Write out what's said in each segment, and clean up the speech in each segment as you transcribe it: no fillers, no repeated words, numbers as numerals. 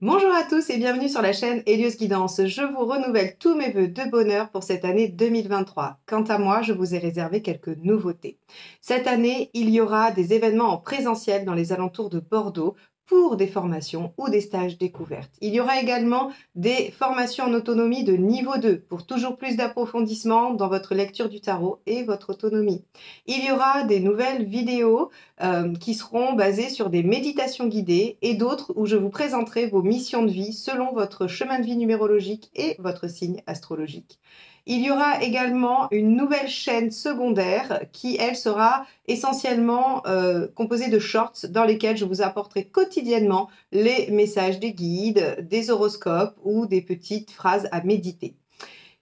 Bonjour à tous et bienvenue sur la chaîne Hélios Guidance. Je vous renouvelle tous mes vœux de bonheur pour cette année 2023. Quant à moi, je vous ai réservé quelques nouveautés. Cette année, il y aura des événements en présentiel dans les alentours de Bordeaux pour des formations ou des stages découvertes. Il y aura également des formations en autonomie de niveau 2 pour toujours plus d'approfondissement dans votre lecture du tarot et votre autonomie. Il y aura des nouvelles vidéos qui seront basées sur des méditations guidées et d'autres où je vous présenterai vos missions de vie selon votre chemin de vie numérologique et votre signe astrologique. Il y aura également une nouvelle chaîne secondaire qui, elle, sera essentiellement composée de shorts dans lesquels je vous apporterai quotidiennement les messages des guides, des horoscopes ou des petites phrases à méditer.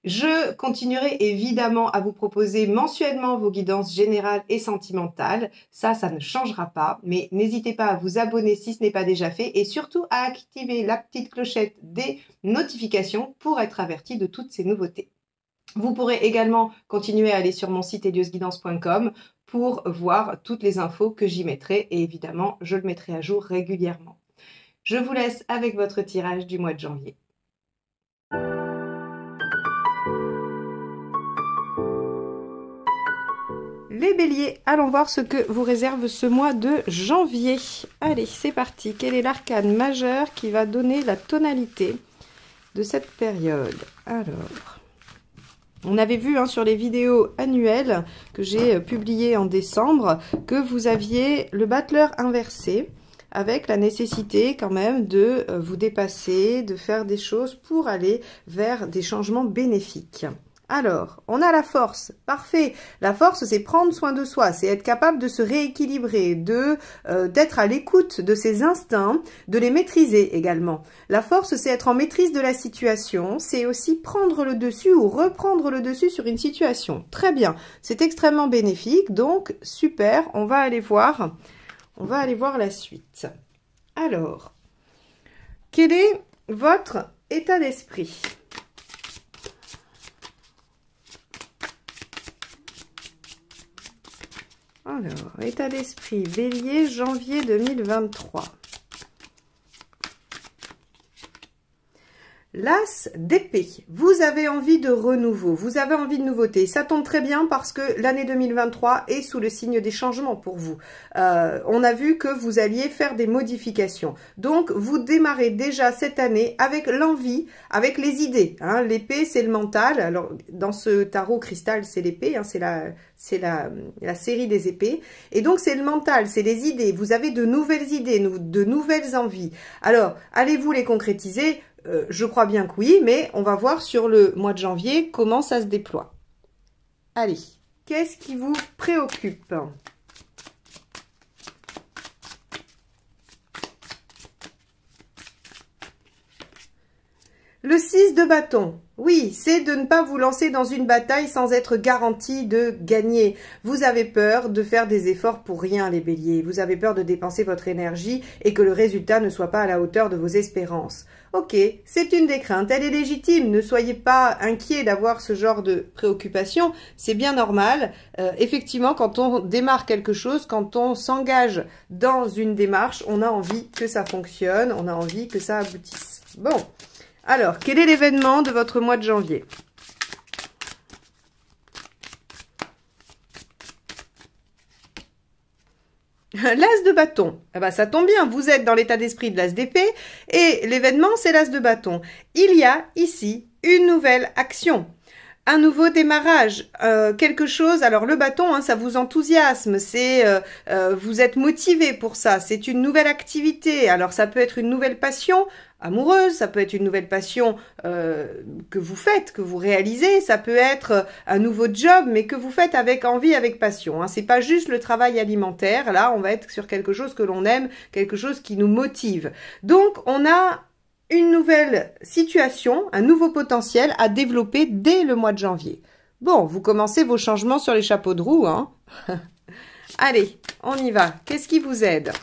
Je continuerai évidemment à vous proposer mensuellement vos guidances générales et sentimentales. Ça ne changera pas, mais n'hésitez pas à vous abonner si ce n'est pas déjà fait et surtout à activer la petite clochette des notifications pour être averti de toutes ces nouveautés. Vous pourrez également continuer à aller sur mon site heliosguidance.com pour voir toutes les infos que j'y mettrai et évidemment, je le mettrai à jour régulièrement. Je vous laisse avec votre tirage du mois de janvier. Les béliers, allons voir ce que vous réserve ce mois de janvier. Allez, c'est parti. Quel est l'arcane majeur qui va donner la tonalité de cette période? Alors, on avait vu sur les vidéos annuelles que j'ai publiées en décembre que vous aviez le battleur inversé avec la nécessité quand même de vous dépasser, de faire des choses pour aller vers des changements bénéfiques. Alors, on a la force, parfait. La force, c'est prendre soin de soi, c'est être capable de se rééquilibrer, d'être à l'écoute de ses instincts, de les maîtriser également. La force, c'est être en maîtrise de la situation, c'est aussi prendre le dessus ou reprendre le dessus sur une situation. Très bien, c'est extrêmement bénéfique, donc super, on va aller voir la suite. Alors, quel est votre état d'esprit ? Alors, état d'esprit, Bélier, janvier 2023. L'As d'épée, vous avez envie de renouveau, vous avez envie de nouveauté. Ça tombe très bien parce que l'année 2023 est sous le signe des changements pour vous. On a vu que vous alliez faire des modifications. Donc, vous démarrez déjà cette année avec l'envie, avec les idées. L'épée, c'est le mental. Alors, dans ce tarot cristal, c'est l'épée, c'est la série des épées. Et donc, c'est le mental, c'est les idées. Vous avez de nouvelles idées, de nouvelles envies. Alors, allez-vous les concrétiser ? Je crois bien que oui, mais on va voir sur le mois de janvier comment ça se déploie. Allez, qu'est-ce qui vous préoccupe ? Le 6 de bâton, oui, c'est de ne pas vous lancer dans une bataille sans être garanti de gagner. Vous avez peur de faire des efforts pour rien, les béliers. Vous avez peur de dépenser votre énergie et que le résultat ne soit pas à la hauteur de vos espérances. Ok, c'est une des craintes, elle est légitime. Ne soyez pas inquiets d'avoir ce genre de préoccupation, c'est bien normal. Effectivement, quand on démarre quelque chose, quand on s'engage dans une démarche, on a envie que ça fonctionne, on a envie que ça aboutisse. Bon. Alors, quel est l'événement de votre mois de janvier? L'as de bâton. Eh ben, ça tombe bien, vous êtes dans l'état d'esprit de l'as d'épée et l'événement, c'est l'as de bâton. Il y a ici une nouvelle action. Un nouveau démarrage, quelque chose, alors le bâton, ça vous enthousiasme, vous êtes motivé pour ça, c'est une nouvelle activité, alors ça peut être une nouvelle passion amoureuse, ça peut être une nouvelle passion que vous faites, que vous réalisez, ça peut être un nouveau job, mais que vous faites avec envie, avec passion, c'est pas juste le travail alimentaire, là on va être sur quelque chose que l'on aime, quelque chose qui nous motive. Donc on a une nouvelle situation, un nouveau potentiel à développer dès le mois de janvier. Bon, vous commencez vos changements sur les chapeaux de roue, Allez, on y va. Qu'est-ce qui vous aide?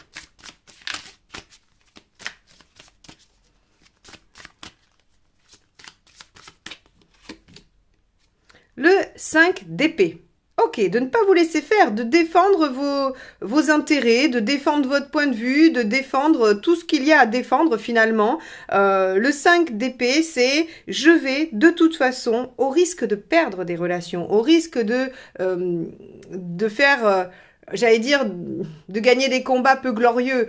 Le 5 d'épée. Ok, attaquer, de ne pas vous laisser faire, de défendre vos intérêts, de défendre votre point de vue, de défendre tout ce qu'il y a à défendre finalement. Le 5 d'épée, c'est je vais de toute façon, au risque de perdre des relations, au risque de faire, j'allais dire, de gagner des combats peu glorieux.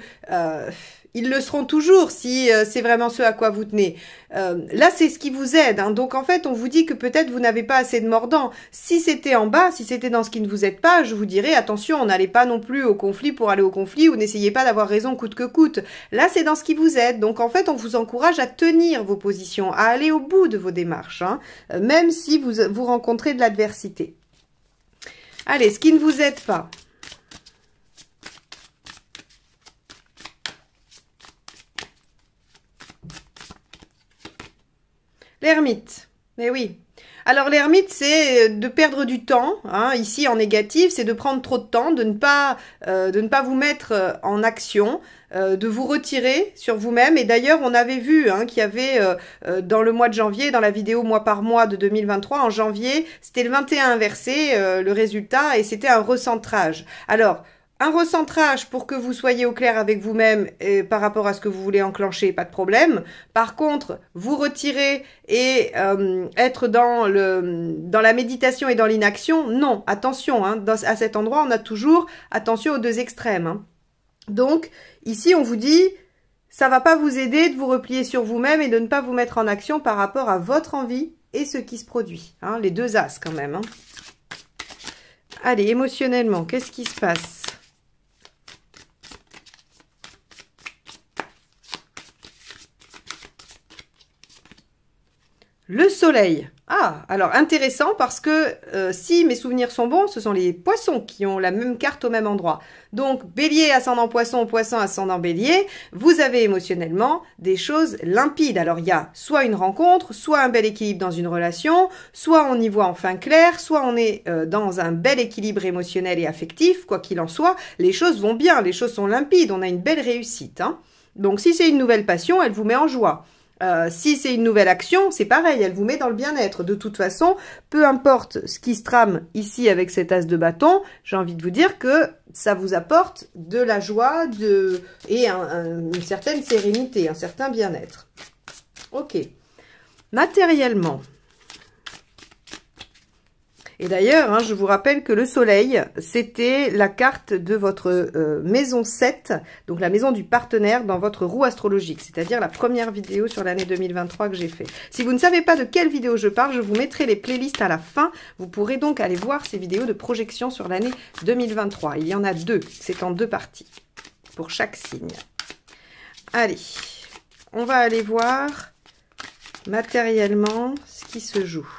Ils le seront toujours si c'est vraiment ce à quoi vous tenez. Là, c'est ce qui vous aide. Hein. Donc, en fait, on vous dit que peut-être vous n'avez pas assez de mordants. Si c'était en bas, si c'était dans ce qui ne vous aide pas, je vous dirais, attention, n'allez pas non plus au conflit pour aller au conflit ou n'essayez pas d'avoir raison coûte que coûte. Là, c'est dans ce qui vous aide. Donc, en fait, on vous encourage à tenir vos positions, à aller au bout de vos démarches, hein, même si vous rencontrez de l'adversité. Allez, ce qui ne vous aide pas. L'ermite, mais oui. Alors l'ermite, c'est de perdre du temps. Hein. Ici, en négatif, c'est de prendre trop de temps, de ne pas vous mettre en action, de vous retirer sur vous-même. Et d'ailleurs, on avait vu hein, qu'il y avait dans le mois de janvier, dans la vidéo mois par mois de 2023, en janvier, c'était le 21 inversé, le résultat, et c'était un recentrage. Alors, un recentrage pour que vous soyez au clair avec vous-même par rapport à ce que vous voulez enclencher, pas de problème. Par contre, vous retirer et être dans la méditation et dans l'inaction, non, attention, hein, à cet endroit, on a toujours attention aux deux extrêmes. Hein. Donc, ici, on vous dit, ça va pas vous aider de vous replier sur vous-même et de ne pas vous mettre en action par rapport à votre envie et ce qui se produit. Hein, les deux as quand même. Hein. Allez, émotionnellement, qu'est-ce qui se passe ? Le soleil. Ah, alors intéressant parce que si mes souvenirs sont bons, ce sont les poissons qui ont la même carte au même endroit. Donc, bélier, ascendant poisson, poisson, ascendant bélier, vous avez émotionnellement des choses limpides. Alors, il y a soit une rencontre, soit un bel équilibre dans une relation, soit on y voit enfin clair, soit on est dans un bel équilibre émotionnel et affectif, quoi qu'il en soit, les choses vont bien, les choses sont limpides, on a une belle réussite. Hein. Donc, si c'est une nouvelle passion, elle vous met en joie. Si c'est une nouvelle action, c'est pareil, elle vous met dans le bien-être. De toute façon, peu importe ce qui se trame ici avec cet as de bâton, j'ai envie de vous dire que ça vous apporte de la joie et une certaine sérénité, un certain bien-être. Ok. Matériellement. Et d'ailleurs, hein, je vous rappelle que le soleil, c'était la carte de votre maison 7, donc la maison du partenaire dans votre roue astrologique, c'est-à-dire la première vidéo sur l'année 2023 que j'ai fait. Si vous ne savez pas de quelle vidéo je parle, je vous mettrai les playlists à la fin. Vous pourrez donc aller voir ces vidéos de projection sur l'année 2023. Il y en a 2, c'est en 2 parties pour chaque signe. Allez, on va aller voir matériellement ce qui se joue.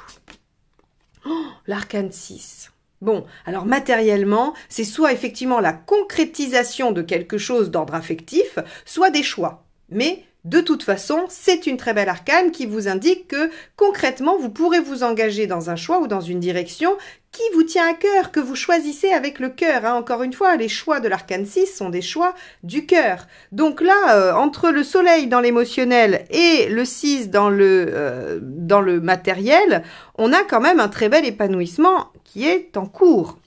Oh, l'arcane 6. Bon, alors matériellement, c'est soit effectivement la concrétisation de quelque chose d'ordre affectif, soit des choix. Mais de toute façon, c'est une très belle arcane qui vous indique que concrètement, vous pourrez vous engager dans un choix ou dans une direction qui vous tient à cœur, que vous choisissez avec le cœur. Hein. Encore une fois, les choix de l'arcane 6 sont des choix du cœur. Donc là, entre le soleil dans l'émotionnel et le 6 dans le matériel, on a quand même un très bel épanouissement qui est en cours.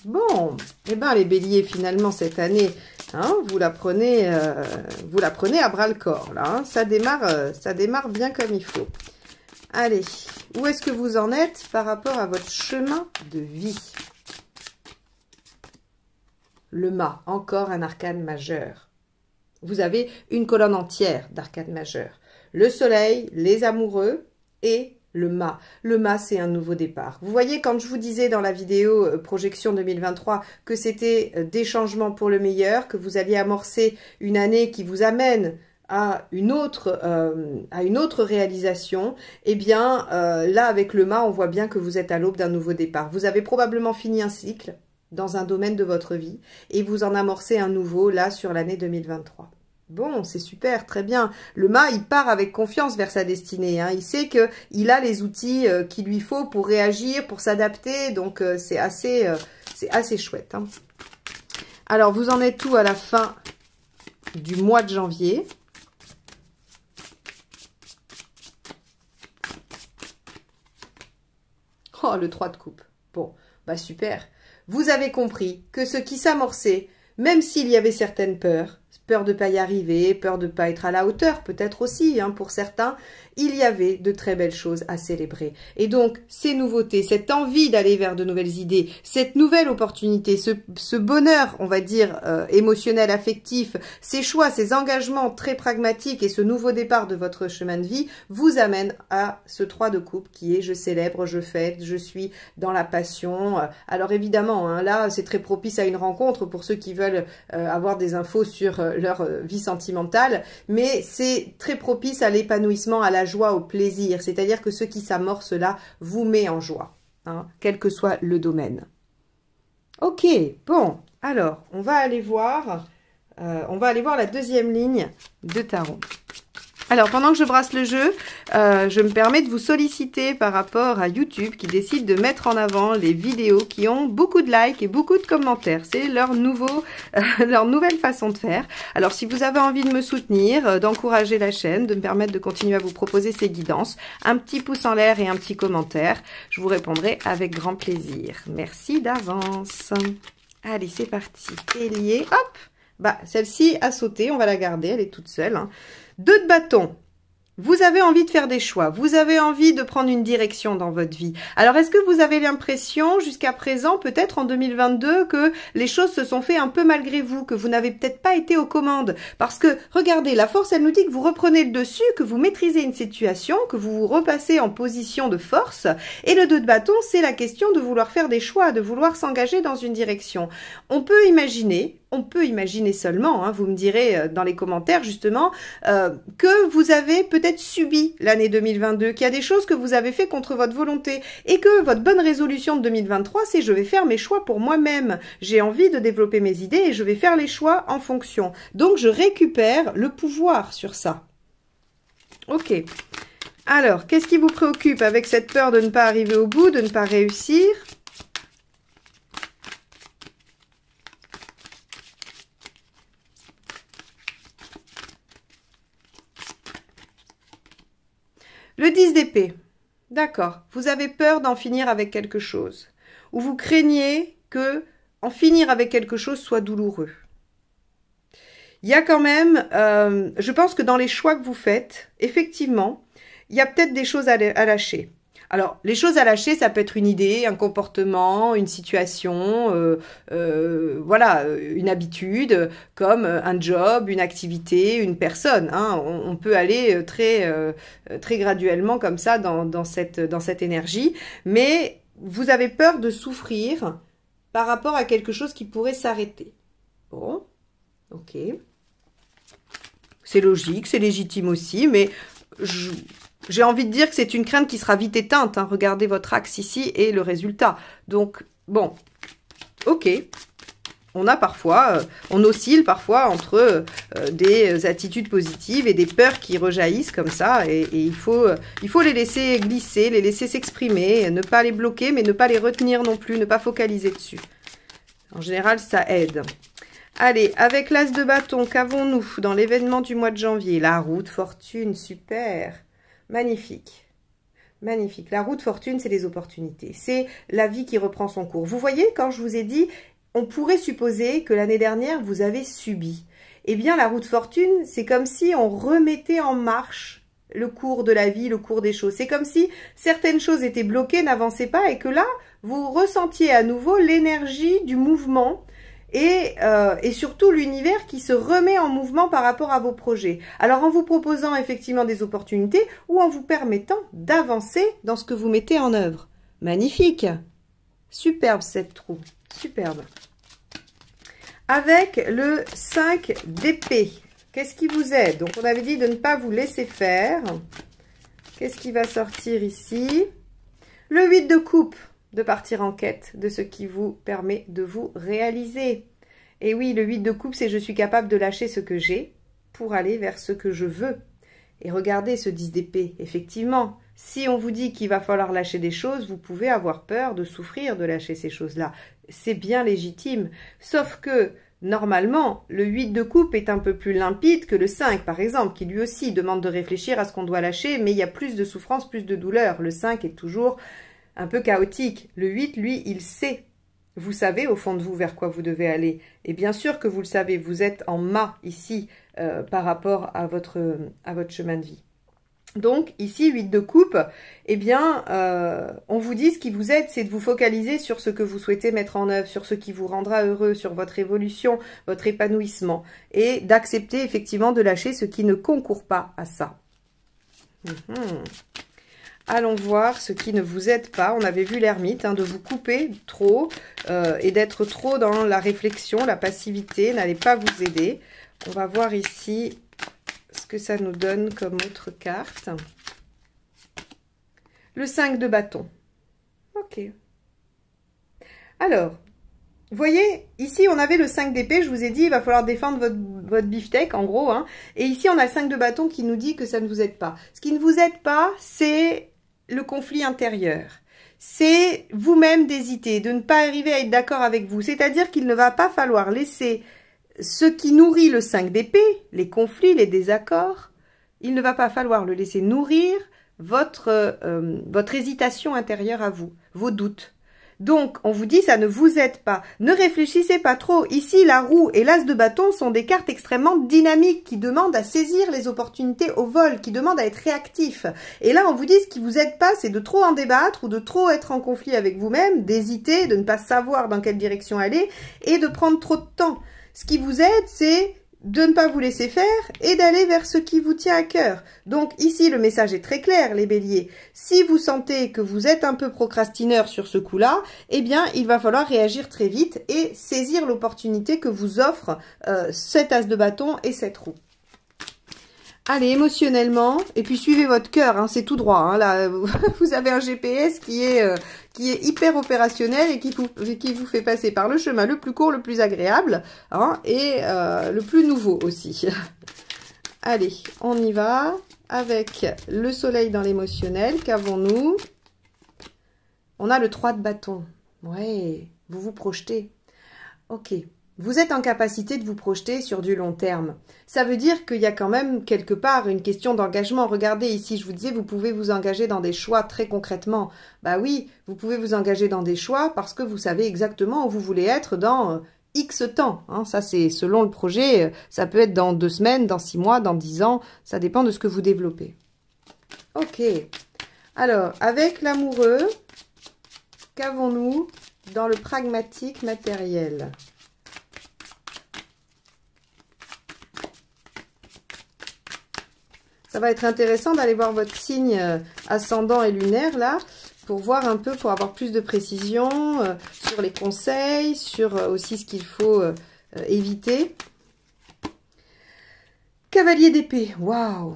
Bon, eh bien les béliers, finalement, cette année, hein, vous la prenez à bras-le-corps, là. Hein. Ça démarre bien comme il faut. Allez, où est-ce que vous en êtes par rapport à votre chemin de vie? Le mât, encore un arcane majeur. Vous avez une colonne entière d'arcanes majeurs. Le soleil, les amoureux et le mât. Le mât, c'est un nouveau départ. Vous voyez, quand je vous disais dans la vidéo projection 2023 que c'était des changements pour le meilleur, que vous alliez amorcer une année qui vous amène à une autre réalisation, eh bien, là, avec le mât, on voit bien que vous êtes à l'aube d'un nouveau départ. Vous avez probablement fini un cycle dans un domaine de votre vie et vous en amorcez un nouveau, là, sur l'année 2023. Bon, c'est super, très bien. Le mât, il part avec confiance vers sa destinée. Hein. Il sait qu'il a les outils qu'il lui faut pour réagir, pour s'adapter. Donc, c'est assez chouette. Hein. Alors, vous en êtes où à la fin du mois de janvier? Oh, le 3 de coupe. Bon, Bah super. Vous avez compris que ce qui s'amorçait, même s'il y avait certaines peurs, peur de ne pas y arriver, peur de ne pas être à la hauteur, peut-être aussi, hein, pour certains, il y avait de très belles choses à célébrer. Et donc, ces nouveautés, cette envie d'aller vers de nouvelles idées, cette nouvelle opportunité, ce bonheur, on va dire, émotionnel, affectif, ces choix, ces engagements très pragmatiques et ce nouveau départ de votre chemin de vie vous amènent à ce 3 de coupe qui est « je célèbre, je fête, je suis dans la passion ». Alors évidemment, hein, là, c'est très propice à une rencontre pour ceux qui veulent avoir des infos sur leur vie sentimentale, mais c'est très propice à l'épanouissement, à la joie, au plaisir. C'est-à-dire que ce qui s'amorce là vous met en joie, hein, quel que soit le domaine. Ok, bon, alors, on va aller voir la deuxième ligne de tarot. Alors, pendant que je brasse le jeu, je me permets de vous solliciter par rapport à YouTube qui décide de mettre en avant les vidéos qui ont beaucoup de likes et beaucoup de commentaires. C'est leur nouvelle façon de faire. Alors, si vous avez envie de me soutenir, d'encourager la chaîne, de me permettre de continuer à vous proposer ces guidances, un petit pouce en l'air et un petit commentaire, je vous répondrai avec grand plaisir. Merci d'avance. Allez, c'est parti. Bélier, hop. Bah, celle-ci a sauté, on va la garder, elle est toute seule, hein. 2 de bâton. Vous avez envie de faire des choix, vous avez envie de prendre une direction dans votre vie. Alors, est-ce que vous avez l'impression, jusqu'à présent, peut-être en 2022, que les choses se sont faites un peu malgré vous, que vous n'avez peut-être pas été aux commandes? Parce que, regardez, la force, elle nous dit que vous reprenez le dessus, que vous maîtrisez une situation, que vous vous repassez en position de force. Et le 2 de bâton, c'est la question de vouloir faire des choix, de vouloir s'engager dans une direction. On peut imaginer seulement, hein, vous me direz dans les commentaires justement, que vous avez peut-être subi l'année 2022, qu'il y a des choses que vous avez fait contre votre volonté et que votre bonne résolution de 2023, c'est je vais faire mes choix pour moi-même. J'ai envie de développer mes idées et je vais faire les choix en fonction. Donc, je récupère le pouvoir sur ça. Ok. Alors, qu'est-ce qui vous préoccupe avec cette peur de ne pas arriver au bout, de ne pas réussir ? Le 10 d'épée, d'accord, vous avez peur d'en finir avec quelque chose, ou vous craignez que en finir avec quelque chose soit douloureux. Il y a quand même, je pense que dans les choix que vous faites, effectivement, il y a peut-être des choses à lâcher. Alors, les choses à lâcher, ça peut être une idée, un comportement, une situation, voilà, une habitude, comme un job, une activité, une personne. Hein. On peut aller très graduellement comme ça dans cette énergie, mais vous avez peur de souffrir par rapport à quelque chose qui pourrait s'arrêter. Bon, ok. C'est logique, c'est légitime aussi, mais j'ai envie de dire que c'est une crainte qui sera vite éteinte. Hein. Regardez votre axe ici et le résultat. Donc, bon, ok. On oscille parfois entre des attitudes positives et des peurs qui rejaillissent comme ça. Et il faut les laisser glisser, les laisser s'exprimer, ne pas les bloquer, mais ne pas les retenir non plus, ne pas focaliser dessus. En général, ça aide. Allez, avec l'as de bâton, qu'avons-nous dans l'événement du mois de janvier? La roue de fortune, super. Magnifique, magnifique. La roue de fortune, c'est les opportunités. C'est la vie qui reprend son cours. Vous voyez, quand je vous ai dit, on pourrait supposer que l'année dernière, vous avez subi. Eh bien, la roue de fortune, c'est comme si on remettait en marche le cours de la vie, le cours des choses. C'est comme si certaines choses étaient bloquées, n'avançaient pas, et que là, vous ressentiez à nouveau l'énergie du mouvement, et surtout l'univers qui se remet en mouvement par rapport à vos projets. Alors en vous proposant effectivement des opportunités ou en vous permettant d'avancer dans ce que vous mettez en œuvre. Magnifique. Superbe cette roue. Superbe. Avec le 5 d'épée, qu'est-ce qui vous aide? Donc on avait dit de ne pas vous laisser faire. Qu'est-ce qui va sortir ici? Le 8 de coupe. De partir en quête de ce qui vous permet de vous réaliser. Et oui, le 8 de coupe, c'est je suis capable de lâcher ce que j'ai pour aller vers ce que je veux. Et regardez ce 10 d'épée, effectivement, si on vous dit qu'il va falloir lâcher des choses, vous pouvez avoir peur de souffrir de lâcher ces choses-là. C'est bien légitime, sauf que normalement, le 8 de coupe est un peu plus limpide que le 5, par exemple, qui lui aussi demande de réfléchir à ce qu'on doit lâcher, mais il y a plus de souffrance, plus de douleur. Le 5 est toujours un peu chaotique. Le 8, lui, il sait. Vous savez au fond de vous vers quoi vous devez aller. Et bien sûr que vous le savez, vous êtes en mât ici par rapport à votre chemin de vie. Donc ici, 8 de coupe, eh bien, on vous dit ce qui vous aide, c'est de vous focaliser sur ce que vous souhaitez mettre en œuvre, sur ce qui vous rendra heureux, sur votre évolution, votre épanouissement, et d'accepter effectivement de lâcher ce qui ne concourt pas à ça. Allons voir ce qui ne vous aide pas. On avait vu l'ermite, hein, de vous couper trop et d'être trop dans la réflexion, la passivité, n'allez pas vous aider. On va voir ici ce que ça nous donne comme autre carte. Le 5 de bâton. Ok. Alors, vous voyez, ici on avait le 5 d'épée, je vous ai dit, il va falloir défendre votre beefsteak en gros. Hein. Et ici on a le 5 de bâton qui nous dit que ça ne vous aide pas. Ce qui ne vous aide pas, c'est le conflit intérieur. C'est vous-même d'hésiter, de ne pas arriver à être d'accord avec vous. C'est-à-dire qu'il ne va pas falloir laisser ce qui nourrit le 5 d'épée, les conflits, les désaccords, il ne va pas falloir le laisser nourrir votre hésitation intérieure à vous, vos doutes. Donc, on vous dit, ça ne vous aide pas. Ne réfléchissez pas trop. Ici, la roue et l'as de bâton sont des cartes extrêmement dynamiques qui demandent à saisir les opportunités au vol, qui demandent à être réactifs. Et là, on vous dit, ce qui vous aide pas, c'est de trop en débattre ou de trop être en conflit avec vous-même, d'hésiter, de ne pas savoir dans quelle direction aller et de prendre trop de temps. Ce qui vous aide, c'est de ne pas vous laisser faire et d'aller vers ce qui vous tient à cœur. Donc ici, le message est très clair, les béliers. Si vous sentez que vous êtes un peu procrastineur sur ce coup-là, eh bien, il va falloir réagir très vite et saisir l'opportunité que vous offre cet as de bâton et cette roue. Allez, émotionnellement, et puis suivez votre cœur, hein, c'est tout droit. Hein, là, vous avez un GPS qui est hyper opérationnel et qui vous fait passer par le chemin le plus court, le plus agréable, hein, et le plus nouveau aussi. Allez, on y va avec le soleil dans l'émotionnel. Qu'avons-nous? On a le 3 de bâton. Ouais, vous vous projetez. Ok. Vous êtes en capacité de vous projeter sur du long terme. Ça veut dire qu'il y a quand même quelque part une question d'engagement. Regardez ici, je vous disais, vous pouvez vous engager dans des choix très concrètement. Bah oui, vous pouvez vous engager dans des choix parce que vous savez exactement où vous voulez être dans X temps. Hein. Ça, c'est selon le projet. Ça peut être dans 2 semaines, dans 6 mois, dans 10 ans. Ça dépend de ce que vous développez. Ok. Alors, avec l'amoureux, qu'avons-nous dans le pragmatique matériel ? Ça va être intéressant d'aller voir votre signe ascendant et lunaire, là, pour voir un peu, pour avoir plus de précision sur les conseils, sur aussi ce qu'il faut éviter. Cavalier d'épée, waouh!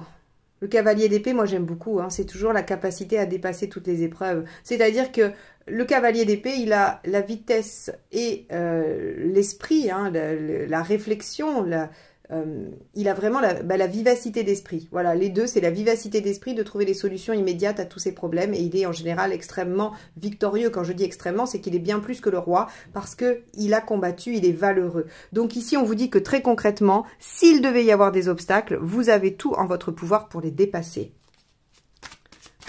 Le cavalier d'épée, moi j'aime beaucoup, hein, c'est toujours la capacité à dépasser toutes les épreuves. C'est-à-dire que le cavalier d'épée, il a la vitesse et l'esprit, hein, la réflexion, il a vraiment la vivacité d'esprit. Voilà, les deux, c'est la vivacité d'esprit de trouver des solutions immédiates à tous ces problèmes. Et il est en général extrêmement victorieux. Quand je dis extrêmement, c'est qu'il est bien plus que le roi parce qu'il a combattu, il est valeureux. Donc ici, on vous dit que très concrètement, s'il devait y avoir des obstacles, vous avez tout en votre pouvoir pour les dépasser.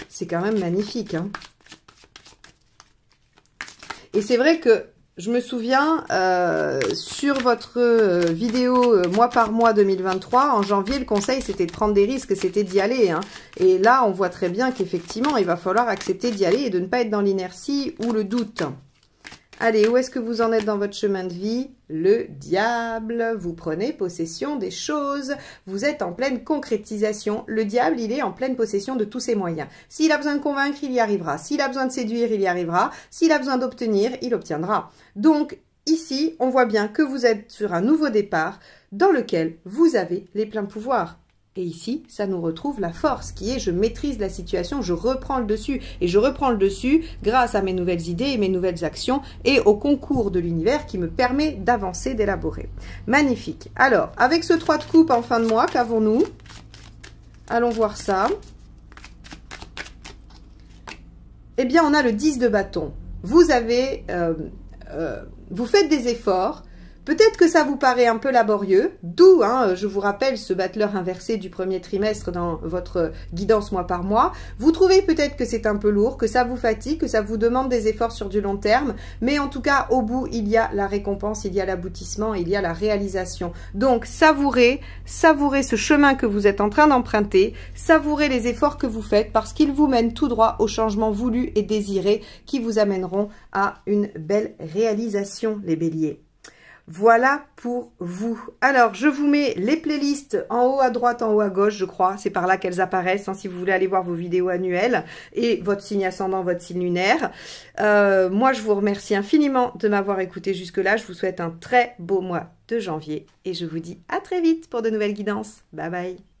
C'est quand même magnifique, hein. Et c'est vrai que je me souviens, sur votre vidéo mois par mois 2023, en janvier, le conseil, c'était de prendre des risques, c'était d'y aller. Hein. Et là, on voit très bien qu'effectivement, il va falloir accepter d'y aller et de ne pas être dans l'inertie ou le doute. Allez, où est-ce que vous en êtes dans votre chemin de vie? Le diable, vous prenez possession des choses, vous êtes en pleine concrétisation. Le diable, il est en pleine possession de tous ses moyens. S'il a besoin de convaincre, il y arrivera. S'il a besoin de séduire, il y arrivera. S'il a besoin d'obtenir, il obtiendra. Donc, ici, on voit bien que vous êtes sur un nouveau départ dans lequel vous avez les pleins pouvoirs. Et ici, ça nous retrouve la force qui est je maîtrise la situation, je reprends le dessus. Et je reprends le dessus grâce à mes nouvelles idées et mes nouvelles actions et au concours de l'univers qui me permet d'avancer, d'élaborer. Magnifique. Alors, avec ce 3 de coupe en fin de mois, qu'avons-nous? Allons voir ça. Eh bien, on a le 10 de bâton. Vous avez, vous faites des efforts Peut-être que ça vous paraît un peu laborieux, d'où, je vous rappelle, ce battleur inversé du premier trimestre dans votre guidance mois par mois. Vous trouvez peut-être que c'est un peu lourd, que ça vous fatigue, que ça vous demande des efforts sur du long terme, mais en tout cas, au bout, il y a la récompense, il y a l'aboutissement, il y a la réalisation. Donc, savourez ce chemin que vous êtes en train d'emprunter, savourez les efforts que vous faites parce qu'ils vous mènent tout droit au changement voulu et désiré qui vous amèneront à une belle réalisation, les béliers. Voilà pour vous. Alors, je vous mets les playlists en haut à droite, en haut à gauche, je crois. C'est par là qu'elles apparaissent, si vous voulez aller voir vos vidéos annuelles et votre signe ascendant, votre signe lunaire. Moi, je vous remercie infiniment de m'avoir écouté jusque-là. Je vous souhaite un très beau mois de janvier et je vous dis à très vite pour de nouvelles guidances. Bye bye.